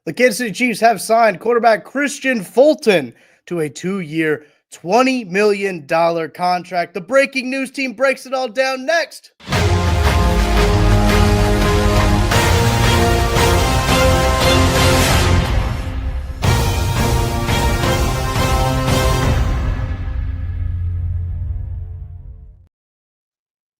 The Kansas City Chiefs have signed quarterback Krisitian Fulton to a 2-year, $20 million contract. The breaking news team breaks it all down next.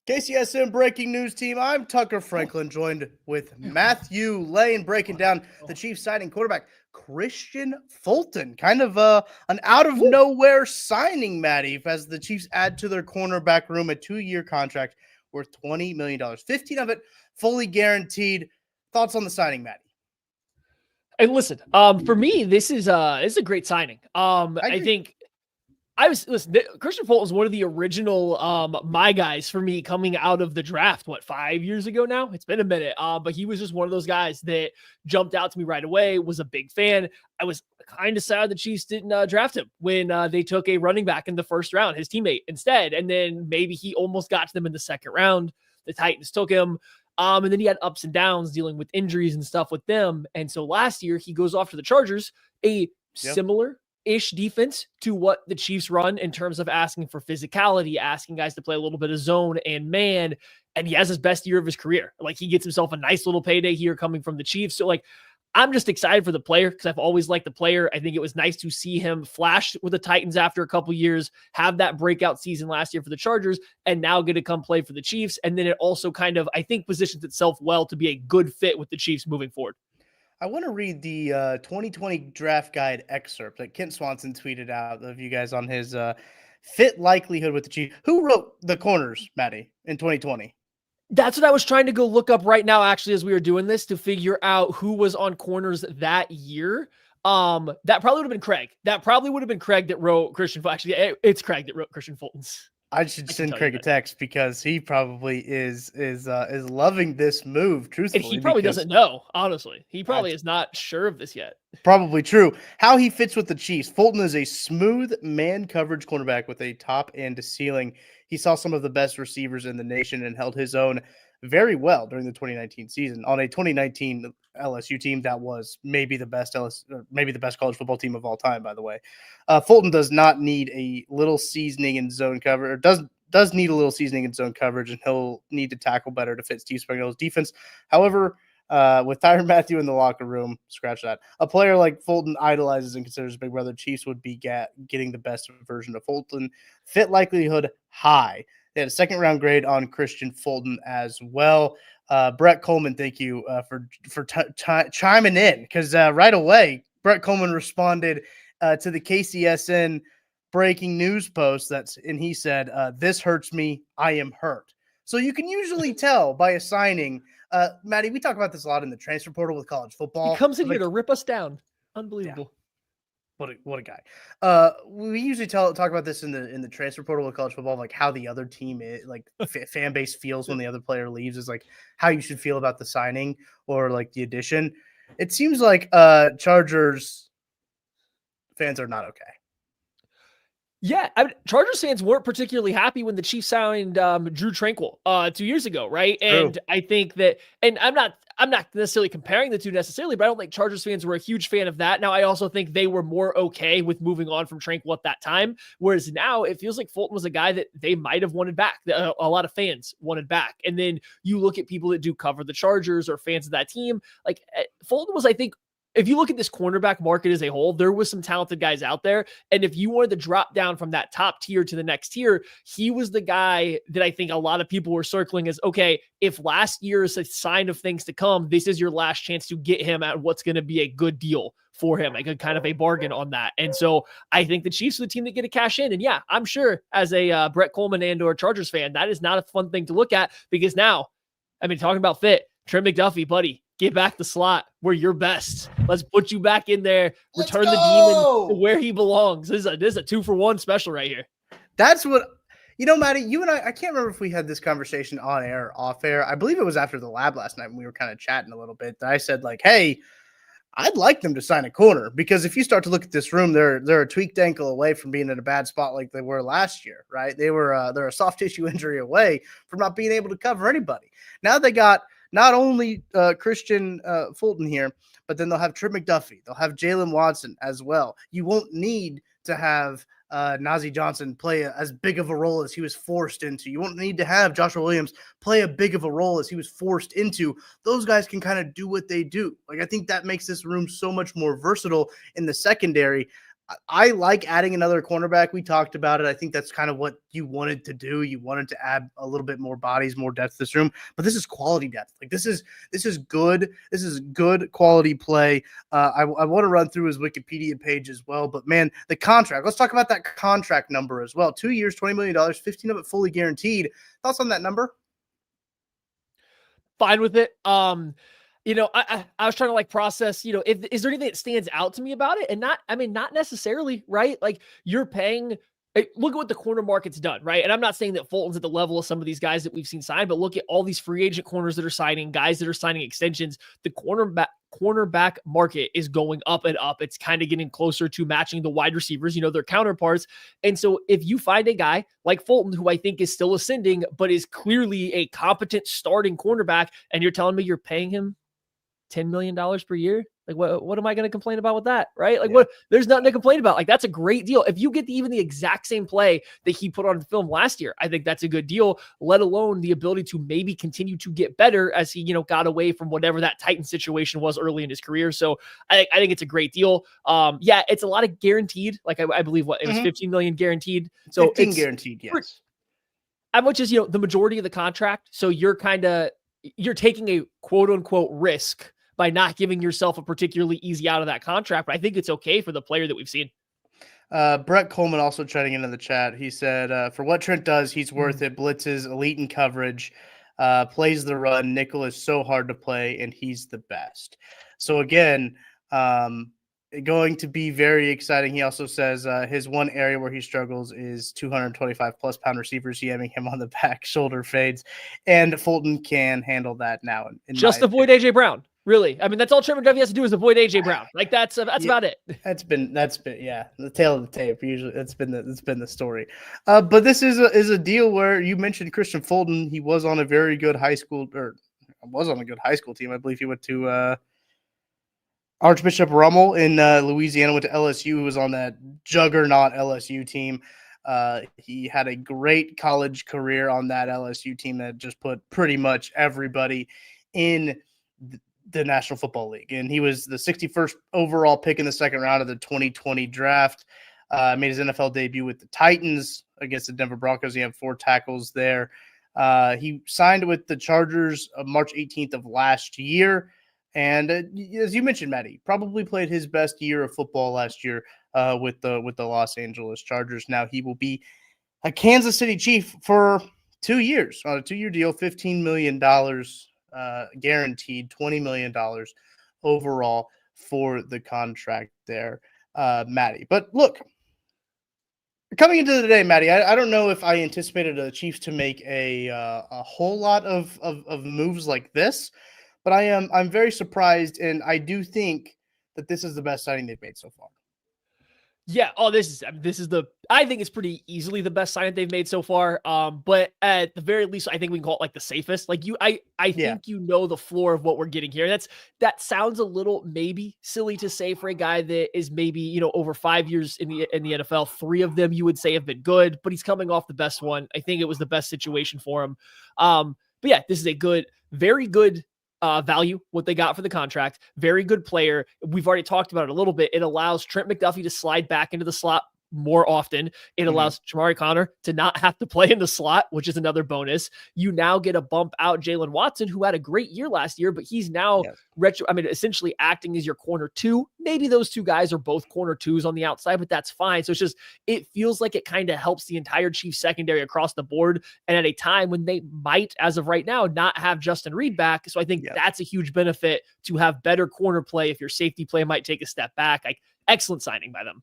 KCSN Breaking News Team. I'm Tucker Franklin, joined with Matthew Lane, breaking down the Chiefs signing quarterback Krisitian Fulton. Kind of an out-of-nowhere signing, Matty, as the Chiefs add to their cornerback room a 2-year contract worth $20 million. 15 of it fully guaranteed. Thoughts on the signing, Matty? And listen, for me, this is a great signing. I think Krisitian Fulton was one of the original my guys for me coming out of the draft, 5 years ago now? It's been a minute. But he was just one of those guys that jumped out to me right away, was a big fan. I was kind of sad the Chiefs didn't draft him when they took a running back in the first round, his teammate instead. And then maybe he almost got to them in the second round. The Titans took him. And then he had ups and downs dealing with injuries and stuff with them. And so last year he goes off to the Chargers, a similar-ish defense to what the Chiefs run in terms of asking for physicality, asking guys to play a little bit of zone and man. And he has his best year of his career. He gets himself a nice little payday here coming from the Chiefs. So I'm just excited for the player because I've always liked the player. I think it was nice to see him flash with the Titans after a couple years, have that breakout season last year for the Chargers, and now get to come play for the Chiefs. And then it also kind of, I think, positions itself well to be a good fit with the Chiefs moving forward. I want to read the 2020 draft guide excerpt that Kent Swanson tweeted out of you guys on his fit likelihood with the Chiefs. Who wrote the corners, Matty, in 2020? That's what I was trying to go look up right now, actually, as we were doing this, to figure out who was on corners that year. That probably would have been Craig. That wrote Krisitian Fulton. Actually, it's Craig that wrote Krisitian Fulton's. I should send Craig a text because he probably is loving this move, truthfully. And he probably doesn't know, honestly. He probably is not sure of this yet. Probably true. How he fits with the Chiefs. Fulton is a smooth man coverage cornerback with a top end ceiling. He saw some of the best receivers in the nation and held his own very well during the 2019 season on a 2019 LSU team that was maybe the best college football team of all time, by the way. Fulton does not need a little seasoning in zone cover, or does need a little seasoning in zone coverage, and he'll need to tackle better to fit Steve Spagnuolo's defense. However, with Tyrann Mathieu in the locker room, scratch that. A player like Fulton idolizes and considers big brother. Chiefs would be getting the best version of Fulton. Fit likelihood high. They had a second-round grade on Krisitian Fulton as well. Brett Coleman, thank you for chiming in, because right away, Brett Coleman responded to the KCSN breaking news post, and he said, "This hurts me. I am hurt." So you can usually tell by a signing. Matty, we talk about this a lot in the transfer portal with college football. He comes in here to rip us down. Unbelievable. Yeah. What a guy. We usually talk about this in the transfer portal with college football, like how the other team is, fan base feels when the other player leaves, is like how you should feel about the signing or like the addition. It seems like Chargers fans are not okay. Yeah, Chargers fans weren't particularly happy when the Chiefs signed Drew Tranquill 2 years ago, right? And True. I think that, and I'm not necessarily comparing the two necessarily, but I don't think Chargers fans were a huge fan of that. Now, I also think they were more okay with moving on from Tranquill at that time, whereas now it feels like Fulton was a guy that they might have wanted back. A lot of fans wanted back. And then you look at people that do cover the Chargers or fans of that team, like Fulton was, I think, if you look at this cornerback market as a whole, there was some talented guys out there. And if you wanted to drop down from that top tier to the next tier, he was the guy that I think a lot of people were circling as, okay, if last year is a sign of things to come, this is your last chance to get him at what's going to be a good deal for him, like a kind of a bargain on that. And so I think the Chiefs are the team that get to cash in. And yeah, I'm sure as a Brett Coleman and or Chargers fan, that is not a fun thing to look at, because now, I mean, talking about fit, Trent McDuffie, buddy, get back the slot where you're best. Let's put you back in there. Return the demon to where he belongs. This is a 2-for-1 special right here. That's what, Matty, you and I can't remember if we had this conversation on air or off air. I believe it was after the lab last night when we were kind of chatting a little bit. I said, hey, I'd like them to sign a corner, because if you start to look at this room, they're a tweaked ankle away from being in a bad spot like they were last year, right? They're a soft tissue injury away from not being able to cover anybody. Now they got not only Krisitian Fulton here, but then they'll have Trent McDuffie. They'll have Jalen Watson as well. You won't need to have Najee Johnson play as big of a role as he was forced into. You won't need to have Joshua Williams play a big of a role as he was forced into. Those guys can kind of do what they do. Like, I think that makes this room so much more versatile in the secondary. I like adding another cornerback. We talked about it. I think that's kind of what you wanted to do. You wanted to add a little bit more bodies, more depth to this room. But this is quality depth. Like, this is good. This is good quality play. I want to run through his Wikipedia page as well. But man, the contract. Let's talk about that contract number as well. 2 years, $20 million, 15 of it fully guaranteed. Thoughts on that number? Fine with it. I was trying to like process, is there anything that stands out to me about it? And not necessarily, right? Like, you're paying, look at what the corner market's done, right? And I'm not saying that Fulton's at the level of some of these guys that we've seen sign, but look at all these free agent corners that are signing, guys that are signing extensions. The cornerback market is going up and up. It's kind of getting closer to matching the wide receivers, their counterparts. And so if you find a guy like Fulton, who I think is still ascending, but is clearly a competent starting cornerback, and you're telling me you're paying him $10 million per year. Like, what am I going to complain about with that? Right? Like, what, there's nothing to complain about. Like, that's a great deal. If you get even the exact same play that he put on the film last year, I think that's a good deal, let alone the ability to maybe continue to get better as he, got away from whatever that Titan situation was early in his career. So I think it's a great deal. It's a lot of guaranteed. Like, I believe it was 15 million guaranteed. So 15 guaranteed. Yes. How much is, the majority of the contract. So you're taking a quote unquote risk by not giving yourself a particularly easy out of that contract. But I think it's okay for the player that we've seen. Brett Coleman also chatting into the chat. He said, for what Trent does, he's worth it. Blitzes, elite in coverage, plays the run. Nickel is so hard to play, and he's the best. So again, going to be very exciting. He also says his one area where he struggles is 225 plus pound receivers yamming him on the back, shoulder fades, and Fulton can handle that now. Just avoid AJ Brown. Really, I mean, that's all Trevor Duffy has to do is avoid AJ Brown. Like, that's about it. That's been the tail of the tape. Usually, that's been the story. But this is a deal where you mentioned Kristian Fulton. He was on a very good high school team. I believe he went to Archbishop Rummel in Louisiana. Went to LSU. Who was on that juggernaut LSU team. He had a great college career on that LSU team that just put pretty much everybody in the National Football League. And he was the 61st overall pick in the second round of the 2020 draft. Made his NFL debut with the Titans against the Denver Broncos. He had 4 tackles there. He signed with the Chargers March 18th of last year. And as you mentioned, Maddie, probably played his best year of football last year with the Los Angeles Chargers. Now he will be a Kansas City Chief for 2 years on a 2-year deal, $15 million guaranteed, $20 million overall for the contract there, Maddie. But look, coming into the day, Maddie, I don't know if I anticipated the Chiefs to make a whole lot of moves like this, but I'm very surprised, and I do think that this is the best signing they've made so far. Yeah. Oh, I think it's pretty easily the best sign they've made so far. But at the very least, I think we can call it like the safest. Like I think the floor of what we're getting here. That sounds a little maybe silly to say for a guy that is maybe, over 5 years in the NFL. 3 of them you would say have been good, but he's coming off the best one. I think it was the best situation for him. But yeah, this is a very good value, what they got for the contract. Very good player. We've already talked about it a little bit. It allows Trent McDuffie to slide back into the slot more often. It allows Jamari Connor to not have to play in the slot, which is another bonus. You now get a bump out Jalen Watson, who had a great year last year, but he's now essentially acting as your corner 2. Maybe those 2 guys are both corner 2s on the outside, but that's fine. So it feels like it kind of helps the entire Chiefs secondary across the board. And at a time when they might, as of right now, not have Justin Reed back. So I think that's a huge benefit to have better corner play if your safety play might take a step back. Like, excellent signing by them.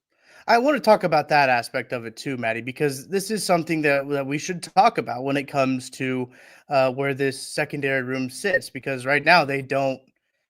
I want to talk about that aspect of it too, Maddie, because this is something that we should talk about when it comes to where this secondary room sits, because right now they don't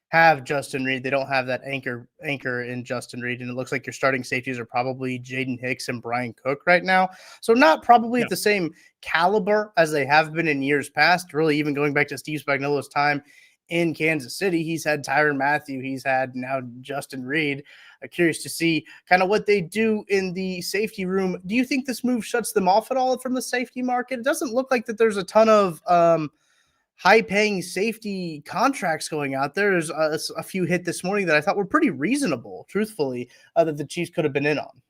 have Justin Reed. They don't have that anchor in Justin Reed. And it looks like your starting safeties are probably Jaden Hicks and Brian Cook right now. So not probably at the same caliber as they have been in years past, really even going back to Steve Spagnuolo's time in Kansas City. He's had Tyrann Mathieu. He's had now Justin Reed. Curious to see kind of what they do in the safety room. Do you think this move shuts them off at all from the safety market? It doesn't look like that there's a ton of high-paying safety contracts going out there. There's a few hit this morning that I thought were pretty reasonable, truthfully, that the Chiefs could have been in on.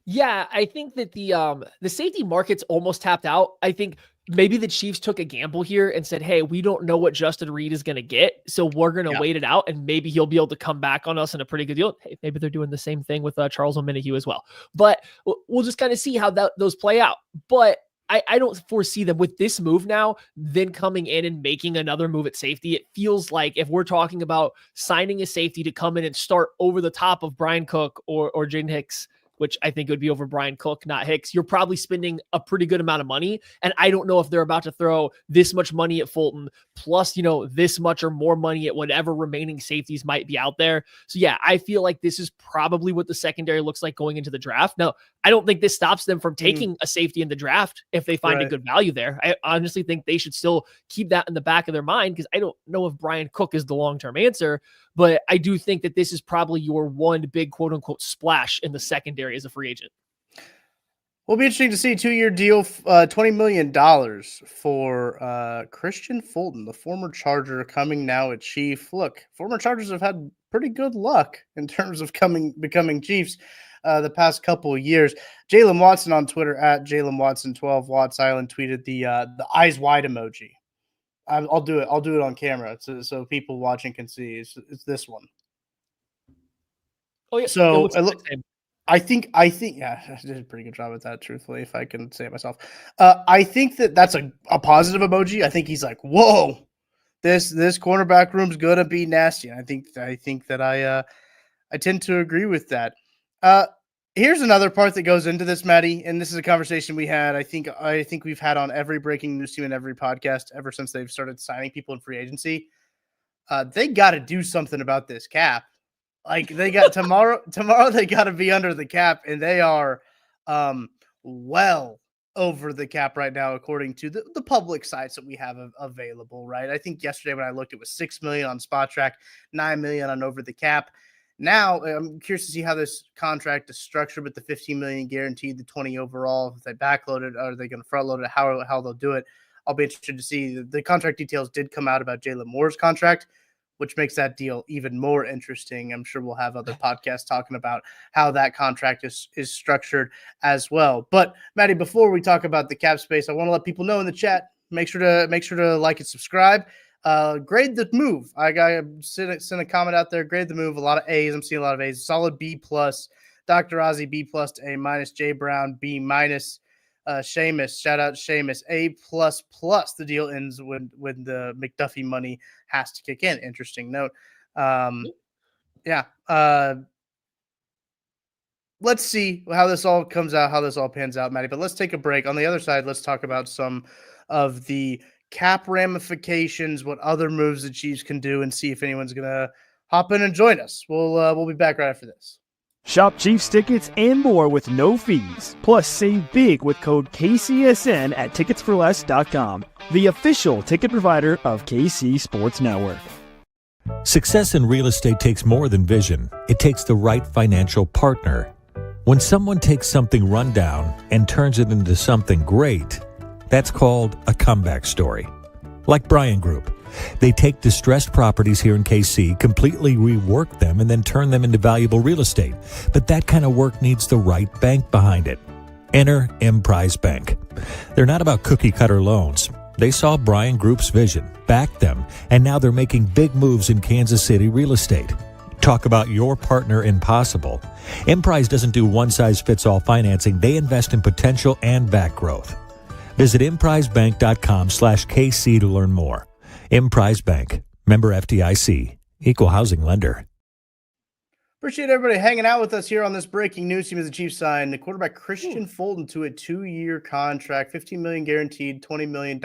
Yeah, I think that the safety market's almost tapped out. I think maybe the Chiefs took a gamble here and said, hey, we don't know what Justin Reed is going to get, so we're going to wait it out, and maybe he'll be able to come back on us in a pretty good deal. Hey, maybe they're doing the same thing with Charles Omenihu as well. But we'll just kind of see how those play out. But I don't foresee them with this move now, then coming in and making another move at safety. It feels like if we're talking about signing a safety to come in and start over the top of Brian Cook or Jaden Hicks, which I think would be over Brian Cook, not Hicks, you're probably spending a pretty good amount of money. And I don't know if they're about to throw this much money at Fulton, plus, this much or more money at whatever remaining safeties might be out there. So yeah, I feel like this is probably what the secondary looks like going into the draft. Now, I don't think this stops them from taking a safety in the draft if they find a good value there. I honestly think they should still keep that in the back of their mind, because I don't know if Brian Cook is the long-term answer, but I do think that this is probably your one big quote-unquote splash in the secondary as a free agent. Will be interesting to see. 2-year deal, $20 million for Krisitian Fulton, the former Charger, coming now at Chief. Look, former Chargers have had pretty good luck in terms of becoming Chiefs the past couple of years. Jalen Watson on Twitter at Jalen Watson 12 Watts Island tweeted the eyes wide emoji. I'll do it. I'll do it on camera so people watching can see. It's this one. Oh yeah. So I think yeah, I did a pretty good job at that, truthfully, if I can say it myself. I think that's a positive emoji. I think he's like, whoa, this cornerback room's gonna be nasty. And I think that I tend to agree with that. Here's another part that goes into this, Maddie, and this is a conversation we had. I think we've had on every Breaking News Team and every podcast ever since they've started signing people in free agency. They got to do something about this cap. Like, they got tomorrow they got to be under the cap, and they are well over the cap right now, according to the public sites that we have available, right? I think yesterday when I looked, it was $6 million on Spot Track, $9 million on Over the Cap. Now, I'm curious to see how this contract is structured with the $15 million guaranteed, the 20 overall. If they backload it, are they going to front load it? How they'll do it? I'll be interested to see. The contract details did come out about Jalen Moore's contract, which makes that deal even more interesting. I'm sure we'll have other podcasts talking about how that contract is structured as well. But Maddie, before we talk about the cap space, I want to let people know in the chat, make sure to like and subscribe. Grade the move. I sent a comment out there. Grade the move. A lot of A's. I'm seeing a lot of A's. Solid B+. Dr. Ozzy B+ to A-. J Brown B-. Seamus, shout out Seamus, A++. The deal ends when the McDuffie money has to kick in. Interesting note. Yeah. Let's see how this all comes out, how this all pans out, Maddie. But let's take a break. On the other side, let's talk about some of the cap ramifications, what other moves the Chiefs can do, and see if anyone's gonna hop in and join us. We'll be back right after this. Shop Chiefs tickets and more with no fees. Plus, save big with code KCSN at ticketsforless.com, the official ticket provider of KC Sports Network. Success in real estate takes more than vision. It takes the right financial partner. When someone takes something rundown and turns it into something great, that's called a comeback story. Like Brian Group. They take distressed properties here in KC, completely rework them, and then turn them into valuable real estate. But that kind of work needs the right bank behind it. Enter Emprise Bank. They're not about cookie-cutter loans. They saw Brian Group's vision, backed them, and now they're making big moves in Kansas City real estate. Talk about your partner in possible. Emprise doesn't do one-size-fits-all financing. They invest in potential and back growth. Visit emprisebank.com/KC to learn more. Emprise Bank, member FDIC, equal housing lender. Appreciate everybody hanging out with us here on this Breaking News Team as the Chiefs signed the quarterback Krisitian Fulton to a 2-year contract, $15 million guaranteed, $20 million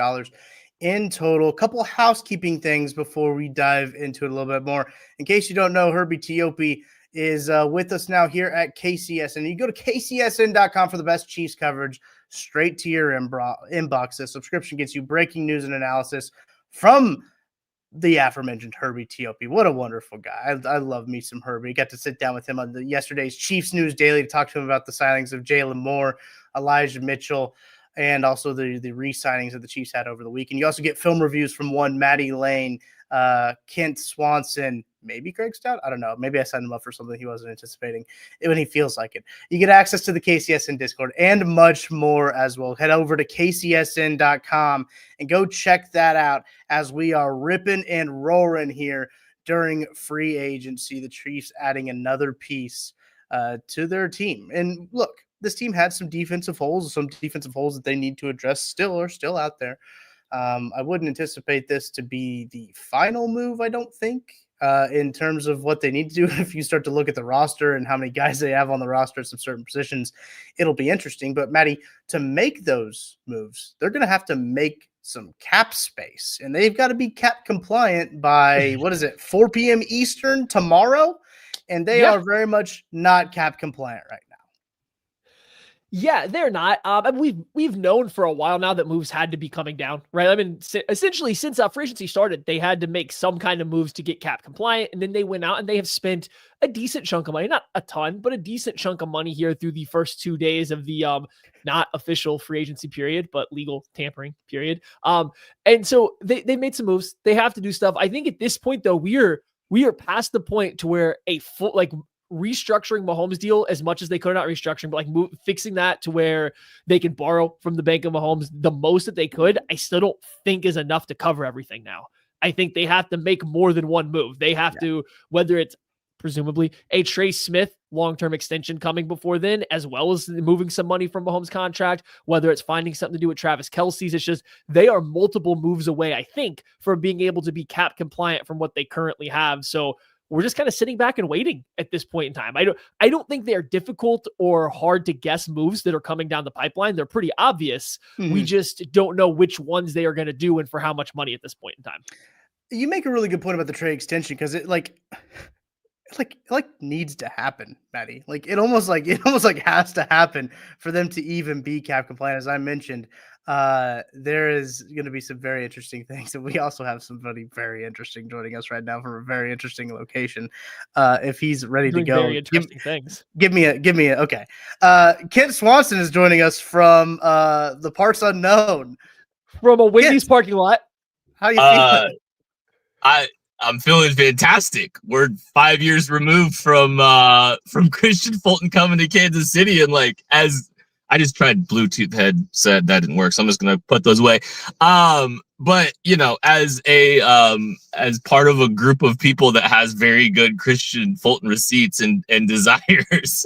in total. A couple housekeeping things before we dive into it a little bit more. In case you don't know, Herbie Teope is with us now here at KCSN. You go to kcsn.com for the best Chiefs coverage straight to your inbox. The subscription gets you breaking news and analysis from the aforementioned Herbie Teope. What a wonderful guy. I love me some Herbie. Got to sit down with him on yesterday's Chiefs News Daily to talk to him about the signings of Jalen Moore, Elijah Mitchell, and also the re-signings that the Chiefs had over the weekend. You also get film reviews from one Maddie Lane, Kent Swanson, maybe Greg Stout. I don't know. Maybe I signed him up for something he wasn't anticipating when he feels like it. You get access to the KCSN Discord and much more as well. Head over to kcsn.com and go check that out as we are ripping and roaring here during free agency. The Chiefs adding another piece to their team. And look, this team had some defensive holes that they need to address still out there. I wouldn't anticipate this to be the final move, I don't think, in terms of what they need to do. If you start to look at the roster and how many guys they have on the roster at some certain positions, it'll be interesting. But, Maddie, to make those moves, they're going to have to make some cap space. And they've got to be cap compliant by, 4 p.m. Eastern tomorrow? And they are very much not cap compliant right now. Yeah, they're not. We've known for a while now that moves had to be coming down, right? I mean, essentially, since free agency started, they had to make some kind of moves to get cap compliant, and then they went out and they have spent a decent chunk of money, not a ton, but a decent chunk of money here through the first 2 days of the not official free agency period, but legal tampering period. And so they made some moves. They have to do stuff. I think at this point, though, we are past the point to where a full restructuring Mahomes deal as much as they could, not restructuring, but fixing that to where they can borrow from the bank of Mahomes the most that they could, I still don't think is enough to cover everything now. I think they have to make more than one move. They have to, whether it's presumably a Trey Smith long-term extension coming before then, as well as moving some money from Mahomes' contract, whether it's finding something to do with Travis Kelce's. It's just they are multiple moves away, I think, from being able to be cap compliant from what they currently have. So we're just kind of sitting back and waiting at this point in time. I don't think they're difficult or hard to guess moves that are coming down the pipeline. They're pretty obvious. Mm-hmm. We just don't know which ones they are going to do and for how much money at this point in time. You make a really good point about the Trey extension because it needs to happen, Maddie. It almost has to happen for them to even be cap compliant. As I mentioned, there is going to be some very interesting things, and we also have somebody very interesting joining us right now from a very interesting location. If he's ready to go, very interesting things. Give me a okay. Kent Swanson is joining us from the parts unknown, from a Wendy's parking lot. How you feeling? I'm feeling fantastic. We're 5 years removed from Krisitian Fulton coming to Kansas City, and as I just tried Bluetooth headset, that didn't work, so I'm just gonna put those away. But as part of a group of people that has very good Krisitian Fulton receipts and desires,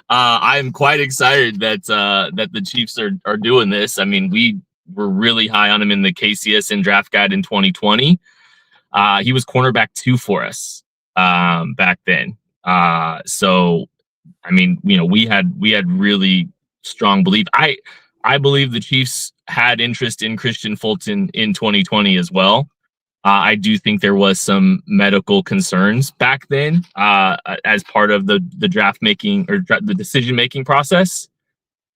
I'm quite excited that the Chiefs are doing this. I mean, we were really high on him in the KCSN draft guide in 2020. He was cornerback 2 for us back then. So, I mean, we had really strong belief. I believe the Chiefs had interest in Krisitian Fulton in 2020 as well. I do think there was some medical concerns back then as part of the draft making or the decision making process.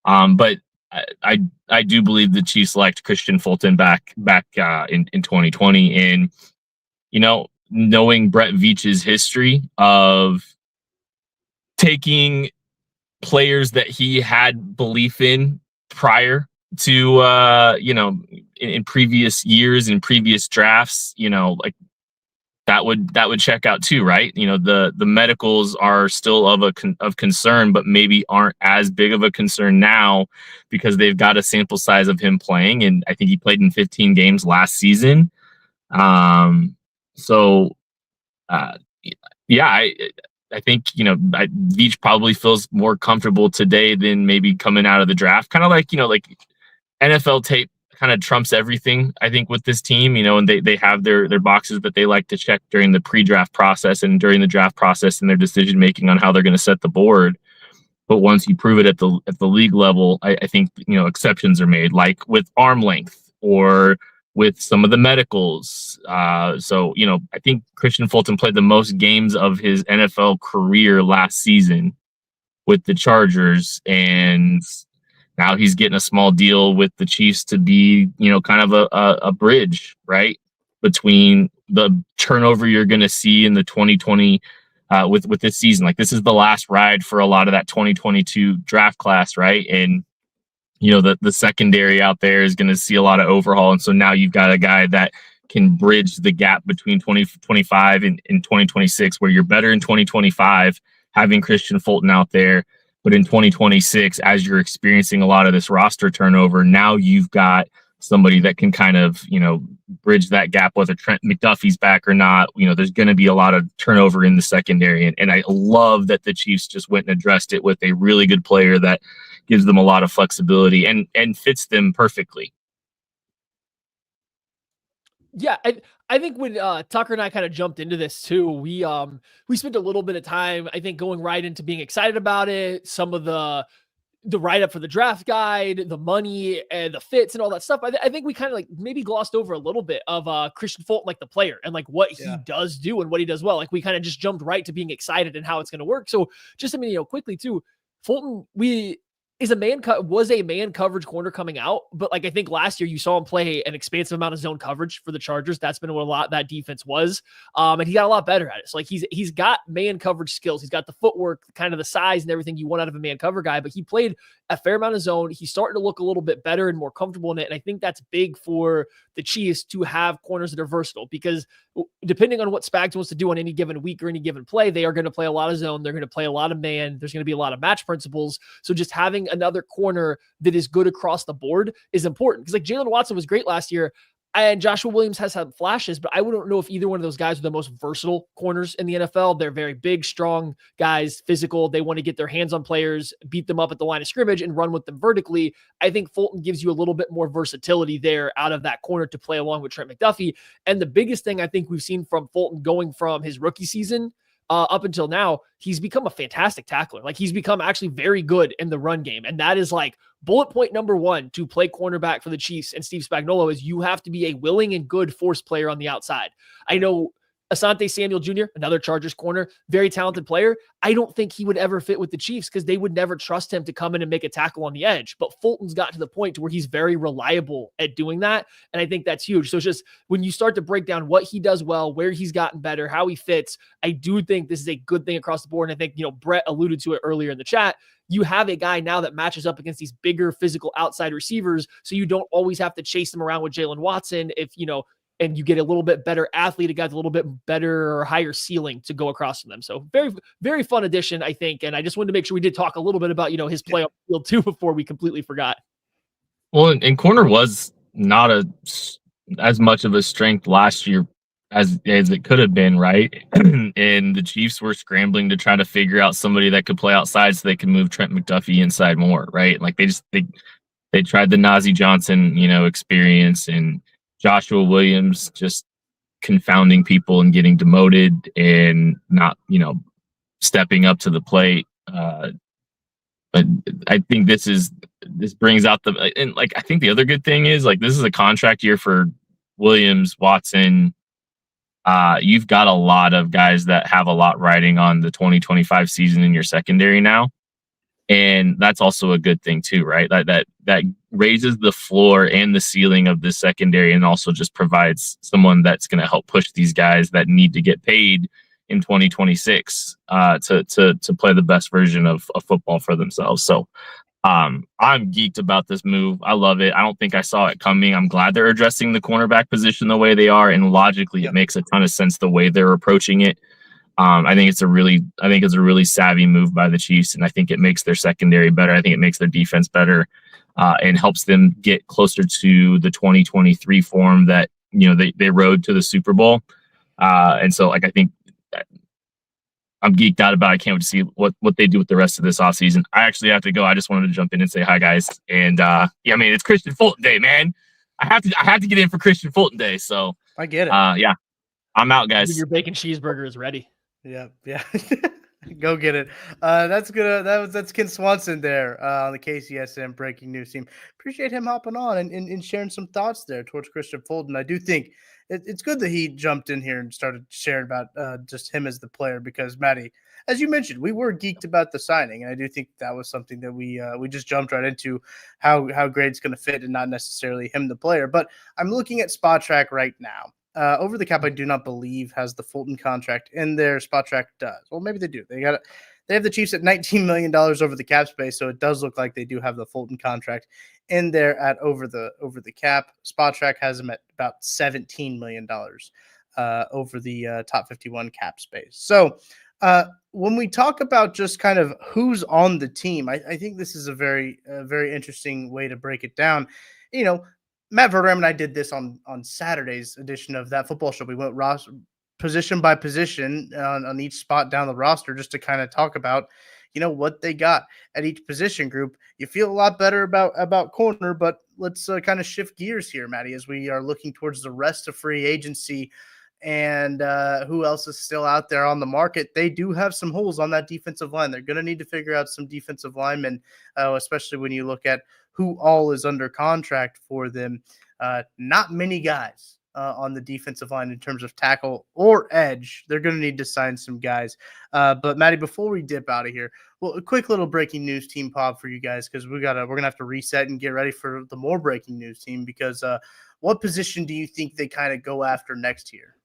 But I do believe the Chiefs liked Krisitian Fulton back in 2020, and knowing Brett Veach's history of taking players that he had belief in prior to in previous years, in previous drafts, that would check out too, right? The medicals are still of concern, but maybe aren't as big of a concern now because they've got a sample size of him playing, and I think he played in 15 games last season. I think, Veach probably feels more comfortable today than maybe coming out of the draft. Kind of like NFL tape kind of trumps everything, I think, with this team, and they have their boxes that they like to check during the pre-draft process and during the draft process and their decision-making on how they're going to set the board. But once you prove it at the league level, I think, exceptions are made, like with arm length or with some of the medicals. So, I think Krisitian Fulton played the most games of his NFL career last season with the Chargers, and now he's getting a small deal with the Chiefs to be, kind of a bridge, right? between the turnover you're going to see in the 2020 with this season. Like, this is the last ride for a lot of that 2022 draft class, right? And the secondary out there is going to see a lot of overhaul, and so now you've got a guy that can bridge the gap between 2025 and 2026, where you're better in 2025 having Krisitian Fulton out there, but in 2026, as you're experiencing a lot of this roster turnover, now you've got somebody that can kind of, bridge that gap, whether Trent McDuffie's back or not. There's going to be a lot of turnover in the secondary. And I love that the Chiefs just went and addressed it with a really good player that gives them a lot of flexibility and fits them perfectly. Yeah, I think when Tucker and I kind of jumped into this too, we spent a little bit of time, I think, going right into being excited about it, some of the write-up for the draft guide, the money and the fits and all that stuff. I think we kind of like maybe glossed over a little bit of Krisitian Fulton, like the player, and like what he does do and what he does well. Like, we kind of just jumped right to being excited and how it's going to work. So just, quickly too, Fulton, was a man coverage corner coming out, but like, I think last year you saw him play an expansive amount of zone coverage for the Chargers. That's been what a lot that defense was. And he got a lot better at it. So like, he's got man coverage skills. He's got the footwork, kind of the size and everything you want out of a man cover guy, but he played a fair amount of zone. He's starting to look a little bit better and more comfortable in it. And I think that's big for the Chiefs to have corners that are versatile, because depending on what Spags wants to do on any given week or any given play, they are going to play a lot of zone. They're going to play a lot of man. There's going to be a lot of match principles. So just having another corner that is good across the board is important, because like Jalen Watson was great last year, and Joshua Williams has had flashes, but I wouldn't know if either one of those guys are the most versatile corners in the NFL. They're very big, strong guys, physical. They want to get their hands on players, beat them up at the line of scrimmage, and run with them vertically. I think Fulton gives you a little bit more versatility there out of that corner to play along with Trent McDuffie. And the biggest thing I think we've seen from Fulton going from his rookie season up until now, he's become a fantastic tackler. Like, he's become actually very good in the run game. And that is like bullet point number one to play cornerback for the Chiefs and Steve Spagnuolo, is you have to be a willing and good force player on the outside. I know Asante Samuel Jr., another Chargers corner, very talented player. I don't think he would ever fit with the Chiefs because they would never trust him to come in and make a tackle on the edge. But Fulton's got to the point to where he's very reliable at doing that. And I think that's huge. So it's just, when you start to break down what he does well, where he's gotten better, how he fits, I do think this is a good thing across the board. And I think, Brett alluded to it earlier in the chat. You have a guy now that matches up against these bigger physical outside receivers. So you don't always have to chase them around with Jalen Watson if, and you get a little bit better athlete, a guy with a little bit better or higher ceiling to go across from them. So very, very fun addition, I think. And I just wanted to make sure we did talk a little bit about, his play on the field too, before we completely forgot. Well, and corner was not as much of a strength last year as it could have been, right? And the Chiefs were scrambling to try to figure out somebody that could play outside so they could move Trent McDuffie inside more, right? Like, they tried the Najee Johnson, experience, and Joshua Williams just confounding people and getting demoted and not, stepping up to the plate. But I think this brings out and like, I think the other good thing is, like, this is a contract year for Williams, Watson. You've got a lot of guys that have a lot riding on the 2025 season in your secondary now. And that's also a good thing too, right? That raises the floor and the ceiling of the secondary, and also just provides someone that's going to help push these guys that need to get paid in 2026 to play the best version of football for themselves. So I'm geeked about this move. I love it. I don't think I saw it coming. I'm glad they're addressing the cornerback position the way they are, and logically it makes a ton of sense the way they're approaching it. I think it's a really savvy move by the Chiefs, and I think it makes their secondary better. I think it makes their defense better, and helps them get closer to the 2023 form that they rode to the Super Bowl. And so, like, I think I'm geeked out about it. I can't wait to see what they do with the rest of this offseason. I actually have to go. I just wanted to jump in and say hi, guys. And it's Krisitian Fulton Day, man. I have to get in for Krisitian Fulton Day. So I get it. I'm out, guys. Your bacon cheeseburger is ready. Yeah. Go get it. That's good. That's Ken Swanson there on the KCSN Breaking News Team. Appreciate him hopping on and sharing some thoughts there towards Krisitian Fulton. I do think it's good that he jumped in here and started sharing about just him as the player, because, Maddie, as you mentioned, we were geeked about the signing, and I do think that was something that we just jumped right into, how great it's going to fit and not necessarily him the player. But I'm looking at Spot Track right now, Over the Cap, I do not believe has the Fulton contract in there. Spot Track does. Well, maybe they do. They have the Chiefs at $19 million over the cap space, so it does look like they do have the Fulton contract in there at over the cap. Spot Track has them at about $17 million over the top 51 cap space. So when we talk about just kind of who's on the team, I think this is a very interesting way to break it down. You know, Matt Verderame and I did this on Saturday's edition of That Football Show. We went position by position on each spot down the roster just to kind of talk about, you know, what they got at each position group. You feel a lot better about corner, but let's kind of shift gears here, Matty, as we are looking towards the rest of free agency and who else is still out there on the market. They do have some holes on that defensive line. They're going to need to figure out some defensive linemen, especially when you look at who all is under contract for them. Not many guys on the defensive line in terms of tackle or edge. They're going to need to sign some guys. But Matty, before we dip out of here, well, a quick little breaking news team pod for you guys, because we're gonna have to reset and get ready for the more breaking news team. Because what position do you think they kind of go after next year?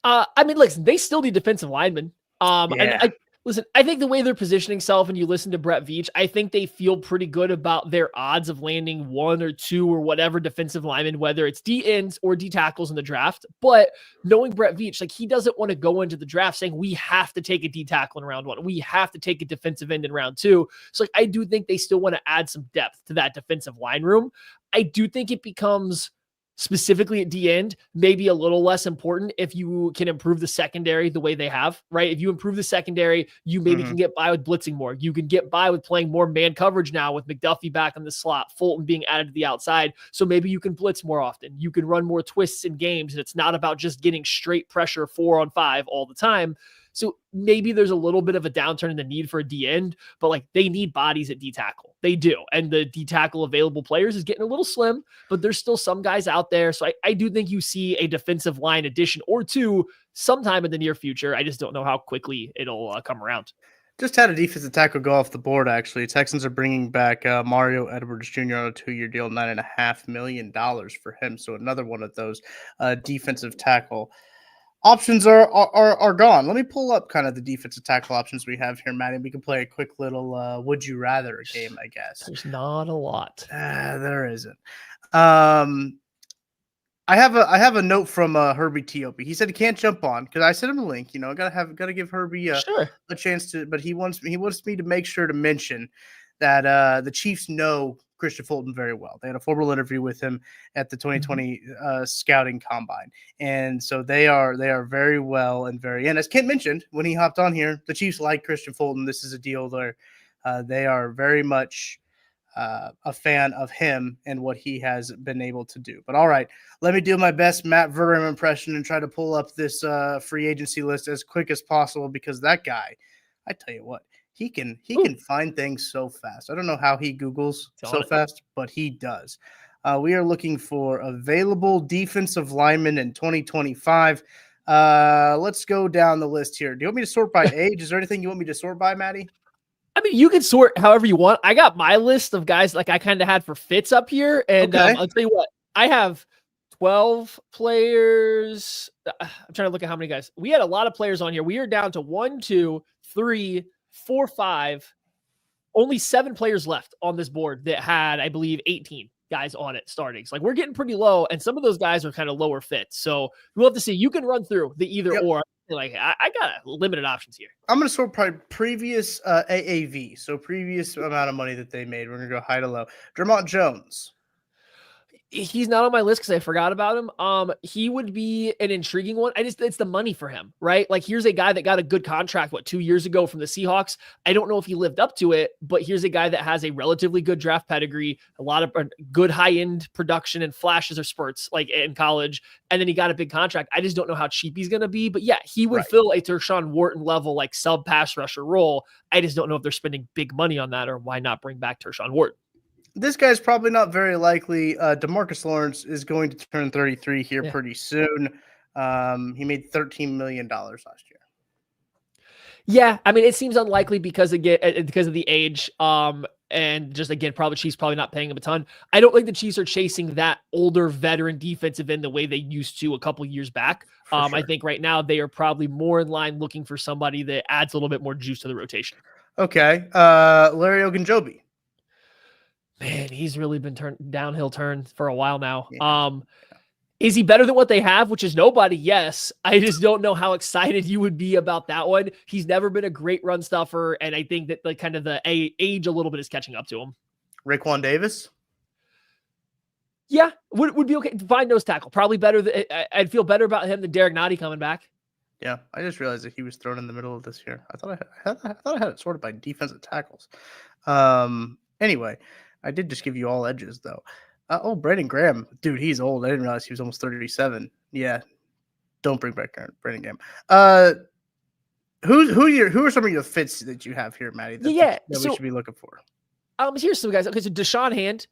I mean, listen, they still need defensive linemen. Yeah. And listen, I think the way they're positioning self, and you listen to Brett Veach, I think they feel pretty good about their odds of landing one or two or whatever defensive linemen, whether it's D ends or D tackles in the draft. But knowing Brett Veach, like, he doesn't want to go into the draft saying we have to take a D tackle in round one, we have to take a defensive end in round two. So like, I do think they still want to add some depth to that defensive line room. I do think it becomes, specifically at D end, maybe a little less important if you can improve the secondary the way they have, right? If you improve the secondary, you maybe can get by with blitzing more. You can get by with playing more man coverage now with McDuffie back in the slot, Fulton being added to the outside. So maybe you can blitz more often. You can run more twists in games, and it's not about just getting straight pressure 4-on-5 all the time. So maybe there's a little bit of a downturn in the need for a D end, but like, they need bodies at D tackle. They do. And the D tackle available players is getting a little slim, but there's still some guys out there. So I do think you see a defensive line addition or two sometime in the near future. I just don't know how quickly it'll come around. Just had a defensive tackle go off the board, actually. Texans are bringing back Mario Edwards Jr. on a 2-year deal, $9.5 million for him. So another one of those defensive tackle options are gone. Let me pull up kind of the defensive tackle options we have here, Matty. We can play a quick little would you rather game, I guess. There's not a lot. There isn't. I have a note from Herbie T.O.P. He said he can't jump on because I sent him a link. You know, gotta give Herbie a chance to, but he wants me to make sure to mention that the Chiefs know Krisitian Fulton very well. They had a formal interview with him at the 2020 scouting combine. And so they are very well and as Kent mentioned when he hopped on here, the Chiefs like Krisitian Fulton. This is a deal where they are very much a fan of him and what he has been able to do. But all right, let me do my best Matt Verderame impression and try to pull up this free agency list as quick as possible, because that guy, I tell you what, he can find things so fast. I don't know how he Googles so fast, but he does. We are looking for available defensive linemen in 2025. Let's go down the list here. Do you want me to sort by age? Is there anything you want me to sort by, Matty? I mean, you can sort however you want. I got my list of guys like I kind of had for fits up here. And I'll tell you what, I have 12 players. I'm trying to look at how many guys. We had a lot of players on here. We are down to 1, 2, 3, 4, 5, only 7 players left on this board that had, I believe, 18 guys on it starting. So like, we're getting pretty low, and some of those guys are kind of lower fits. So we'll have to see. You can run through the either or. Like, I got limited options here. I'm going to sort by previous AAV, so previous amount of money that they made. We're going to go high to low. Dermont Jones. He's not on my list because I forgot about him. He would be an intriguing one. It's the money for him, right? Like, here's a guy that got a good contract, 2 years ago from the Seahawks. I don't know if he lived up to it, but here's a guy that has a relatively good draft pedigree, a lot of good high-end production and flashes or spurts like in college. And then he got a big contract. I just don't know how cheap he's going to be, but yeah, he would fill a Tershawn Wharton level, like sub pass rusher role. I just don't know if they're spending big money on that, or why not bring back Tershawn Wharton. This guy's probably not very likely. DeMarcus Lawrence is going to turn 33 here pretty soon. He made $13 million last year. Yeah, I mean, it seems unlikely because of the age. And just again, probably Chiefs probably not paying him a ton. I don't think the Chiefs are chasing that older veteran defensive end the way they used to a couple years back. Sure. I think right now they are probably more in line looking for somebody that adds a little bit more juice to the rotation. Okay. Larry Ogunjobi. Man, he's really been downhill turn for a while now. Yeah. Is he better than what they have, which is nobody? Yes. I just don't know how excited you would be about that one. He's never been a great run stuffer, and I think that like kind of the age a little bit is catching up to him. Raekwon Davis? Yeah, would be okay. Fine nose tackle. Probably better. I'd feel better about him than Derek Nottie coming back. Yeah, I just realized that he was thrown in the middle of this year. I thought I had it sorted by defensive tackles. Anyway, I did just give you all edges though. Brandon Graham, dude, he's old. I didn't realize he was almost 37. Yeah, don't bring back Brandon Graham. Who are some of your fits that you have here, Maddie? That we should be looking for. Here's some guys. Okay, so Deshaun Hand,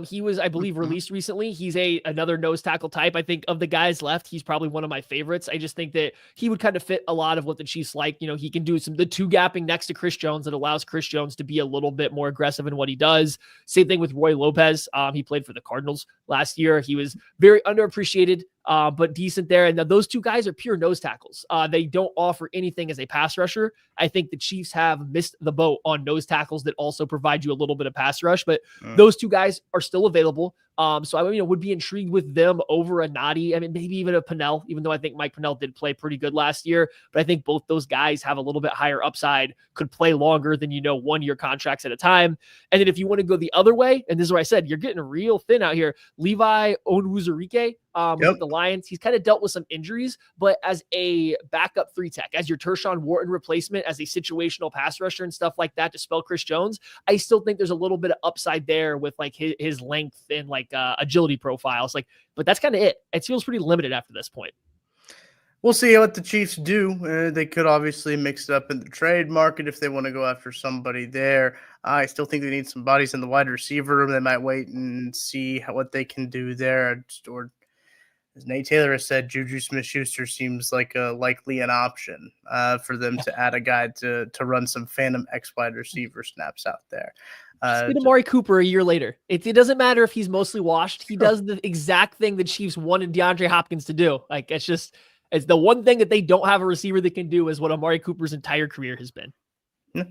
he was, I believe, released recently. He's another nose tackle type. I think of the guys left, he's probably one of my favorites. I just think that he would kind of fit a lot of what the Chiefs like. You know, he can do the two gapping next to Chris Jones that allows Chris Jones to be a little bit more aggressive in what he does. Same thing with Roy Lopez. He played for the Cardinals last year. He was very underappreciated, but decent there. And those two guys are pure nose tackles. They don't offer anything as a pass rusher. I think the Chiefs have missed the boat on nose tackles that also provide you a little bit of pass rush, but those two guys are still available. So I would be intrigued with them over a Nottie. I mean, maybe even a Pennell, even though I think Mike Pennell did play pretty good last year, but I think both those guys have a little bit higher upside, could play longer than, 1-year contracts at a time. And then if you want to go the other way, and this is where I said, you're getting real thin out here. Levi Onwuzurike, with the Lions, he's kind of dealt with some injuries, but as a backup 3-tech, as your Tershawn Wharton replacement, as a situational pass rusher and stuff like that to spell Chris Jones, I still think there's a little bit of upside there with like his length and like agility profiles. But that's kind of it. It feels pretty limited after this point. We'll see what the Chiefs do. They could obviously mix it up in the trade market if they want to go after somebody there. I still think they need some bodies in the wide receiver room. They might wait and see what they can do there. Or as Nate Taylor has said, Juju Smith-Schuster seems like likely an option for them to add a guy to run some phantom X wide receiver snaps out there. Get Amari Cooper a year later. It doesn't matter if he's mostly washed. He does the exact thing the Chiefs wanted DeAndre Hopkins to do. Like it's the one thing that they don't have a receiver that can do is what Amari Cooper's entire career has been. Yeah,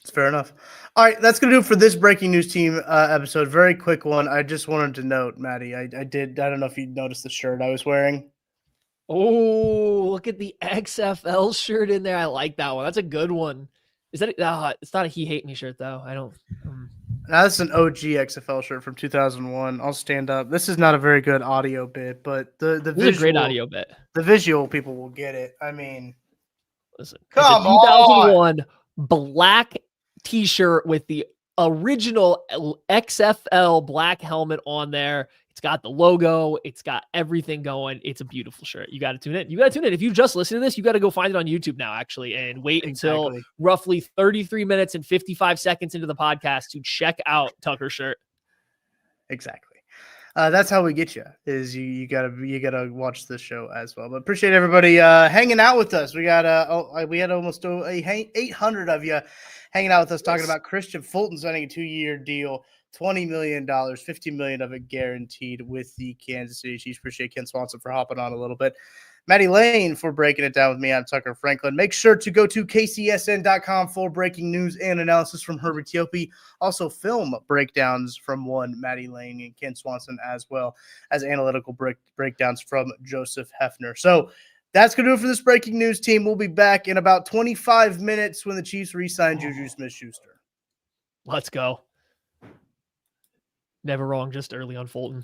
it's fair enough. All right, that's going to do it for this Breaking News Team episode. Very quick one. I just wanted to note, Maddie, I don't know if you noticed the shirt I was wearing. Oh, look at the XFL shirt in there. I like that one. That's a good one. Is that it's not a He Hate Me shirt, though. I don't. Now, this is an OG XFL shirt from 2001. I'll stand up. This is not a very good audio bit, but the this visual, is a great audio bit. The visual people will get it. I mean, listen, come it's a 2001 black T-shirt with the original XFL black helmet on there. It's got the logo. It's got everything going. It's a beautiful shirt. You got to tune in. If you just listen to this, you got to go find it on YouTube now, actually, and wait until roughly 33 minutes and 55 seconds into the podcast to check out Tucker's shirt. Exactly. That's how we get you. Is you gotta watch this show as well. But appreciate everybody hanging out with us. We got we had almost 800 of you hanging out with us talking about Krisitian Fulton signing a 2-year deal. $20 million, $50 million of it guaranteed with the Kansas City Chiefs. Appreciate Ken Swanson for hopping on a little bit. Maddie Lane for breaking it down with me. I'm Tucker Franklin. Make sure to go to kcsn.com for breaking news and analysis from Herbie Teope. Also film breakdowns from Maddie Lane and Ken Swanson, as well as analytical breakdowns from Joseph Hefner. So that's going to do it for this Breaking News Team. We'll be back in about 25 minutes when the Chiefs re-sign Juju Smith-Schuster. Let's go. Never wrong, just early on Fulton.